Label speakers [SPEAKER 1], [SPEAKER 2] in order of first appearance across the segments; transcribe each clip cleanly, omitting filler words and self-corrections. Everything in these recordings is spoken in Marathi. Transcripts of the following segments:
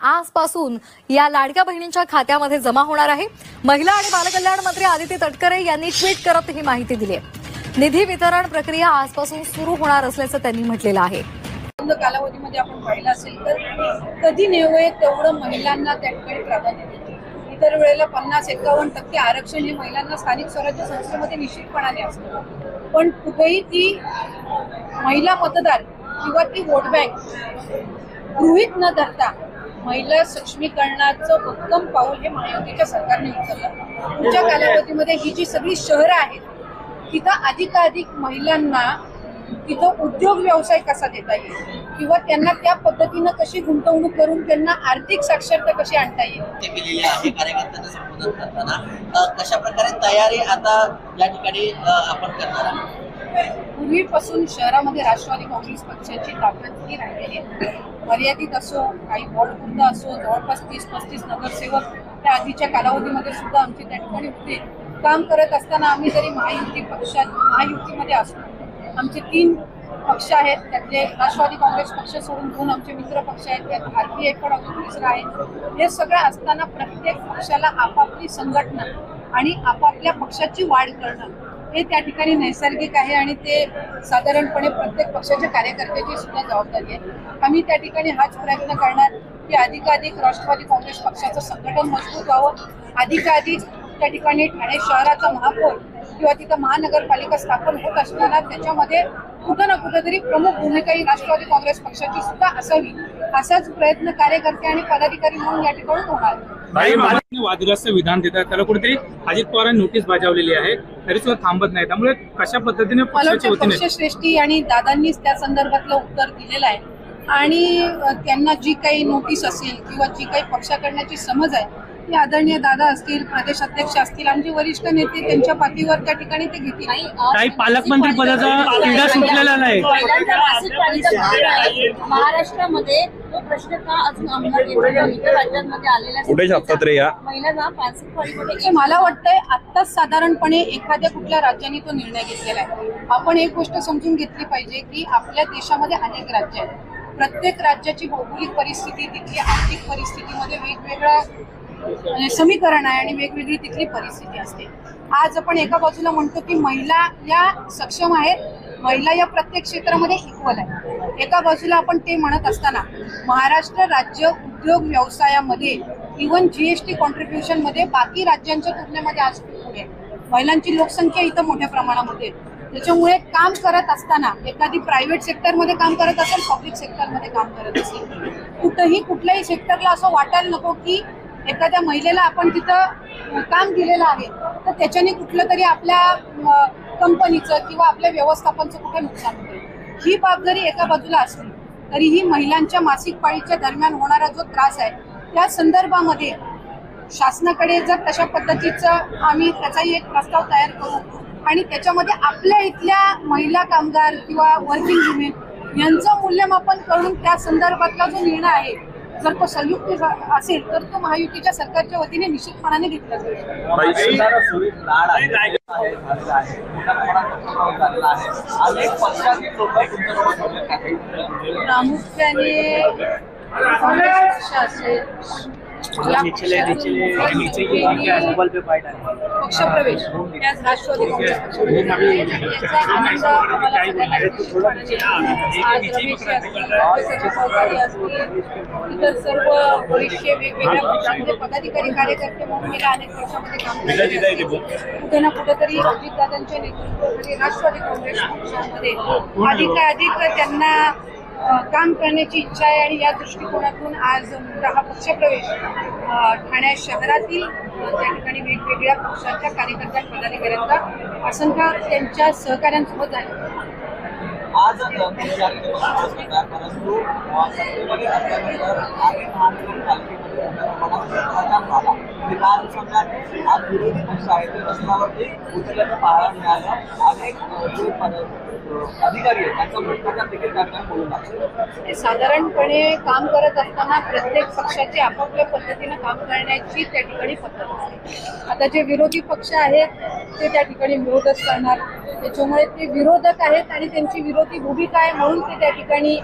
[SPEAKER 1] आजपासून या लाडक्या बहिणींच्या खात्यामध्ये जमा होणार आहे। महिला आणि बालकल्याण मंत्री आदिती तटकरे यांनी ट्विट करत ही माहिती दिली आहे। निधी वितरण प्रक्रिया आजपासून सुरू होणार असल्याचं त्यांनी म्हटलेलं आहे।
[SPEAKER 2] कालावधीमध्ये आपण पाहिलं असेल तर कधी नेवळे तेवढं महिलांना त्या ठिकाणी प्राधान्य देतो। इतर वेळेला 50-51% आरक्षण हे महिलांना स्थानिक स्वराज्य संस्थेमध्ये निश्चितपणाने असतं, पण कुठेही ती महिला मतदार किंवा ती वोट बँक गृहीत न धरता महिला सक्षमीकरणाचं उत्तम पाऊल हे महायुतीच्या सरकारने उचललं। पुढच्या कालावधीमध्ये ही जी सगळी शहरं आहेत तिथं अधिकाधिक महिलांना तिथं उद्योग व्यवसाय कसा देता येईल किंवा त्यांना त्या पद्धतीनं कशी गुंतवणूक करून त्यांना आर्थिक साक्षरता कशी आणता येईल
[SPEAKER 3] ते केलेले आहे। कार्यकर्त्यांना संबोधन करताना कशा प्रकारे तयारी आता या ठिकाणी आपण करणार आहोत?
[SPEAKER 2] पूर्वीपासून शहरामध्ये राष्ट्रवादी काँग्रेस पक्षाची ताकद ही राहिलेली आहे। मर्यादित असो, काही वॉर्डपुरता असो, जवळपास 30-35 नगरसेवक त्या आधीच्या कालावधीमध्ये सुद्धा आमचे त्या ठिकाणी होते। काम करत असताना आम्ही जरी महायुतीमध्ये असतो, आमचे 3 पक्ष आहेत, त्यातले राष्ट्रवादी काँग्रेस पक्ष सोडून 2 आमचे मित्र पक्ष आहेत, त्यात भारतीय पण अजून तिसरा आहे। हे सगळं असताना प्रत्येक पक्षाला आपापली संघटना आणि आपापल्या पक्षाची वाढ करणं हे त्या ठिकाणी नैसर्गिक आहे आणि ते साधारणपणे प्रत्येक पक्षाच्या कार्यकर्त्याची सुद्धा जबाबदारी आहे। आम्ही त्या ठिकाणी हाच प्रयत्न करणार की अधिकाधिक राष्ट्रवादी काँग्रेस पक्षाचं संघटन मजबूत व्हावं, अधिकाधिक त्या ठिकाणी ठाणे शहराचा महापौर किंवा तिथं महानगरपालिका स्थापन होत असताना त्याच्यामध्ये कुठं ना कुठेतरी प्रमुख भूमिका ही राष्ट्रवादी काँग्रेस पक्षाची सुद्धा असावी, असाच प्रयत्न कार्यकर्ते आणि पदाधिकारी म्हणून या ठिकाणी होणार।
[SPEAKER 4] वादग्रस्त विधान देतात त्याला कुठेतरी अजित पवारांनी नोटीस बजावलेली आहे, तरी सुद्धा थांबत नाही। त्यामुळे कशा पद्धतीने
[SPEAKER 2] पक्षश्रेष्ठी आणि दादांनीच त्या संदर्भातलं उत्तर दिलेलं आहे आणि त्यांना जी काही नोटीस असेल किंवा जी काही पक्षाकडण्याची समज आहे ती आदरणीय दादा असतील, प्रदेश अध्यक्ष असतील, आमचे वरिष्ठ नेते त्यांच्या पाठीवर त्या ठिकाणी ते घेतील।
[SPEAKER 4] काही पालकमंत्री पदाचा क्रीडा सुटलेला नाही।
[SPEAKER 5] महाराष्ट्रामध्ये तो प्रश्न का अजून अंमलात येत नाही? इतर राज्यांमध्ये आलेल्या
[SPEAKER 6] कुठे छापतात रे या
[SPEAKER 5] महिलांना मानसिक पाळीमध्ये
[SPEAKER 2] मला वाटतंय आत्ताच साधारणपणे एखाद्या कुठल्या राज्याने तो निर्णय घेतलेला आहे। आपण एक गोष्ट समजून घेतली पाहिजे की आपल्या देशामध्ये अनेक राज्य आहेत। प्रत्येक राज्याची भौगोलिक परिस्थिती, तिथली आर्थिक परिस्थितीमध्ये वेगवेगळं समीकरण आहे आणि वेगवेगळी तिथली परिस्थिती असते। आज आपण एका बाजूला म्हणतो की महिला या सक्षम आहेत, महिला या प्रत्येक क्षेत्रामध्ये इक्वल आहे। एका बाजूला आपण ते म्हणत असताना महाराष्ट्र राज्य उद्योग व्यवसायामध्ये इव्हन जीएसटी कॉन्ट्रीब्युशन मध्ये बाकी राज्यांच्या तुलनेमध्ये आज पुढे आहे। महिलांची लोकसंख्या इथं मोठ्या प्रमाणामध्ये, त्याच्यामुळे काम करत असताना एखादी प्रायव्हेट सेक्टरमध्ये काम करत असेल, पब्लिक सेक्टरमध्ये काम करत असेल, कुठल्याही सेक्टरला असं वाटायला नको की एखाद्या महिलेला आपण तिथं काम दिलेलं आहे तर त्याच्याने कुठलं तरी आपल्या कंपनीचं किंवा आपल्या व्यवस्थापनचं कुठे नुकसान होईल। ही बाब जरी एका बाजूला असली तरीही महिलांच्या मासिक पाळीच्या दरम्यान होणारा जो त्रास आहे त्या संदर्भामध्ये शासनाकडे जर तशा पद्धतीचं आम्ही त्याचाही एक प्रस्ताव तयार करू आणि त्याच्यामध्ये आपल्या इथल्या महिला कामगार किंवा वर्किंग वुमेन यांचं मूल्यमापन करून त्या संदर्भातला जो निर्णय आहे जर तो संयुक्त असेल तर तो महायुतीच्या सरकारच्या वतीने निश्चितपणाने घेतला जाईल। प्रामुख्याने पक्षप्रवेश त्याच राष्ट्रवादी काँग्रेस पक्षामध्ये याचा आनंद आम्हाला सगळ्यांना आज रमेश इतर सर्व वरिष्ठ वेगवेगळ्या पक्षांमध्ये पदाधिकारी कार्यकर्ते म्हणून गेल्या अनेक वर्षामध्ये काम केले। कुठे ना कुठेतरी अजितदादांच्या नेतृत्वाखाली राष्ट्रवादी काँग्रेस पक्षामध्ये अधिकाधिक त्यांना काम करण्याची इच्छा आहे आणि या दृष्टिकोनातून आज हा पक्षप्रवेश ठाणे शहरातील त्या ठिकाणी वेगवेगळ्या पक्षाच्या कार्यकर्त्या पदाधिकाऱ्यांचा असंख्य त्यांच्या सहकाऱ्यांसोबत झाला।
[SPEAKER 3] आज परंतु
[SPEAKER 6] गेल्या 10 दिवसांमध्ये आज विरोधी पक्ष आहे ते रस्त्यावरती उतरल्याचं पाहायला मिळालं. अनेक जे अधिकारी आहेत त्यांचा भ्रष्टाचार देखील त्या ठिकाणी बोलू लागले.
[SPEAKER 2] साधारणपणे काम करत असताना प्रत्येक पक्षाची आपापल्या पद्धतीनं काम करण्याची त्या ठिकाणी पद्धत असते. आता जे विरोधी पक्ष आहेत ते त्या ठिकाणी विरोधच करणार, त्याच्यामुळे ते विरोधक आहेत आणि त्यांची विरोधी भूमिका आहे म्हणून ते त्या ठिकाणी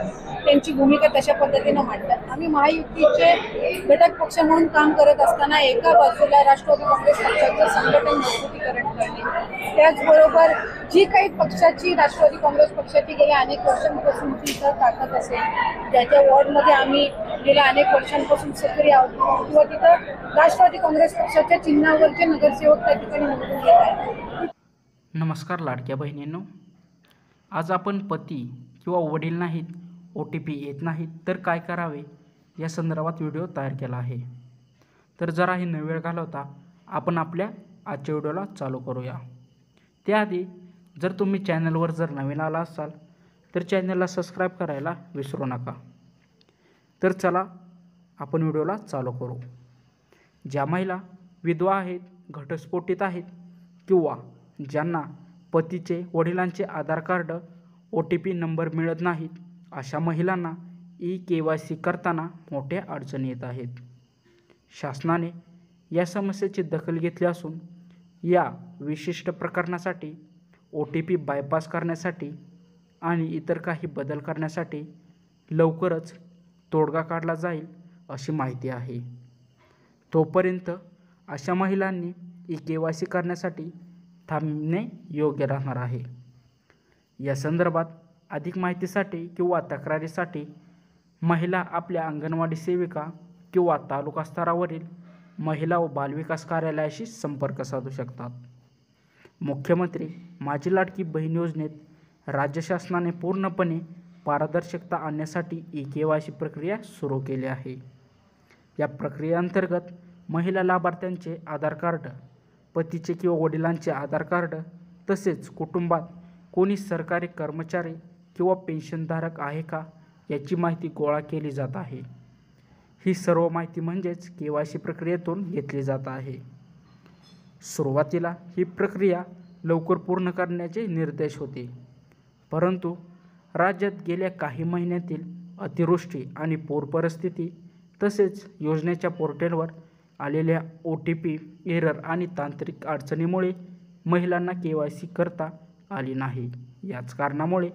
[SPEAKER 2] त्यांची भूमिका तशा पद्धतीनं मांडतात. आम्ही महायुतीचे घटक पक्ष म्हणून काम करत असताना एका बाजूला राष्ट्रवादी काँग्रेस पक्षाचं संघटन मजबूतीकरण करणे, त्याचबरोबर जी काही पक्षाची राष्ट्रवादी काँग्रेस पक्षाची गेल्या अनेक वर्षांपासूनची इथं ताकद असेल, त्याच्या वॉर्डमध्ये आम्ही गेल्या अनेक वर्षांपासून सक्रिय आहोत किंवा तिथं राष्ट्रवादी काँग्रेस पक्षाच्या चिन्हावरचे नगरसेवक त्या ठिकाणी निवडून येत आहेत.
[SPEAKER 7] नमस्कार लाडक्या बहिणींनो, आज आपण पती किंवा वडील नाहीत, OTP येत नाहीत तर काय करावे या संदर्भात व्हिडिओ तयार केला आहे. तर जराही न वेळ घालवता आपण आपल्या आजच्या व्हिडिओला चालू करूया. त्याआधी जर तुम्ही चॅनलवर जर नवीन आला असाल तर चॅनलला सबस्क्राईब करायला विसरू नका. तर चला आपण व्हिडिओला चालू करू. ज्या महिला विधवा आहेत, घटस्फोटित आहेत किंवा ज्यांना पतीचे वडिलांचे आधार कार्ड OTP नंबर मिळत नाहीत अशा महिलांना KYC करताना मोठ्या अडचणी येत आहेत. शासनाने या समस्येची दखल घेतली असून या विशिष्ट प्रकरणासाठी OTP बायपास करण्यासाठी आणि इतर काही बदल करण्यासाठी लवकरच तोडगा काढला जाईल अशी माहिती आहे. तोपर्यंत अशा महिलांनी KYC करण्यासाठी थांबणे योग्य राहणार आहे. या संदर्भात अधिक माहितीसाठी किंवा तक्रारीसाठी महिला आपल्या अंगणवाडी सेविका किंवा तालुका स्तरावरील महिला व बालविकास कार्यालयाशी संपर्क साधू शकतात. मुख्यमंत्री माझी लाडकी बहीण योजनेत राज्य शासनाने पूर्णपणे पारदर्शकता आणण्यासाठी KYC प्रक्रिया सुरू केली आहे. या प्रक्रियेअंतर्गत महिला लाभार्थ्यांचे आधार कार्ड, पतीचे किंवा वडिलांचे आधार कार्ड तसेच कुटुंबात कोणी सरकारी कर्मचारी किंवा पेन्शनधारक आहे का याची माहिती गोळा केली जात आहे. ही सर्व माहिती म्हणजेच KYC प्रक्रियेतून घेतली जात आहे. सुरुवातीला ही प्रक्रिया लवकर पूर्ण करण्याचे निर्देश होते, परंतु राज्यात गेल्या काही महिन्यातील अतिवृष्टी आणि पूर परिस्थिती तसेच योजनेच्या पोर्टलवर आलेल्या OTP एरर आणि तांत्रिक अडचणीमुळे महिलांना KYC करता आली नाही. याच कारणामुळे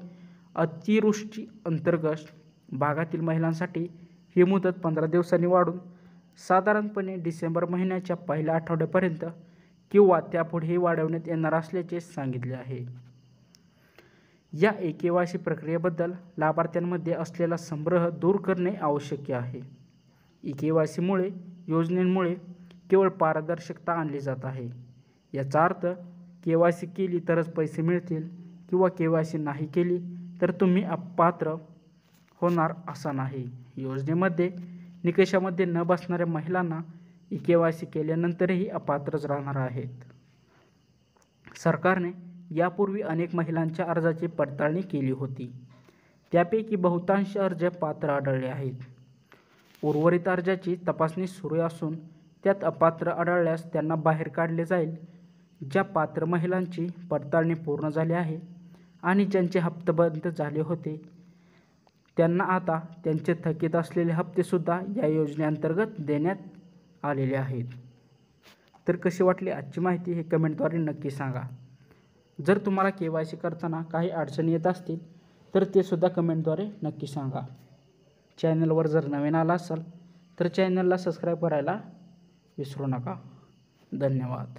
[SPEAKER 7] अतिवृष्टी अंतर्गत भागातील महिलांसाठी ही मुदत 15 दिवसांनी वाढून साधारणपणे डिसेंबर महिन्याच्या पहिल्या आठवड्यापर्यंत किंवा त्यापुढेही वाढवण्यात येणार असल्याचे सांगितले आहे. या KYC प्रक्रियेबद्दल लाभार्थ्यांमध्ये असलेला संभ्रम दूर करणे आवश्यक आहे. KYCमुळे योजनेमुळे केवळ पारदर्शकता आणली जात आहे. याचा अर्थ KYC केली तरच पैसे मिळतील किंवा KYC नाही केली तर तुम्ही अपात्र होणार असा नाही. योजनेमध्ये निकषामध्ये न बसणाऱ्या महिलांना KYC केल्यानंतरही अपात्रच राहणार आहेत. सरकारने यापूर्वी अनेक महिलांच्या अर्जाची पडताळणी केली होती. त्यापैकी बहुतांश अर्ज पात्र आढळले आहेत. उर्वरित अर्जाची तपासणी सुरू असून त्यात अपात्र आढळल्यास त्यांना बाहेर काढले जाईल. ज्या पात्र महिलांची पडताळणी पूर्ण झाली आहे आणि ज्यांचे हप्ते बंद झाले होते त्यांना आता त्यांचे थकीत असलेले हप्तेसुद्धा या योजनेअंतर्गत देण्यात आलेले आहेत. तर कशी वाटली आजची माहिती हे कमेंटद्वारे नक्की सांगा. जर तुम्हाला KYC करताना काही अडचणी येत असतील तर ते सुद्धा कमेंटद्वारे नक्की सांगा. चॅनलवर जर नवीन आला असाल तर चॅनलला सबस्क्राईब करायला विसरू नका. धन्यवाद.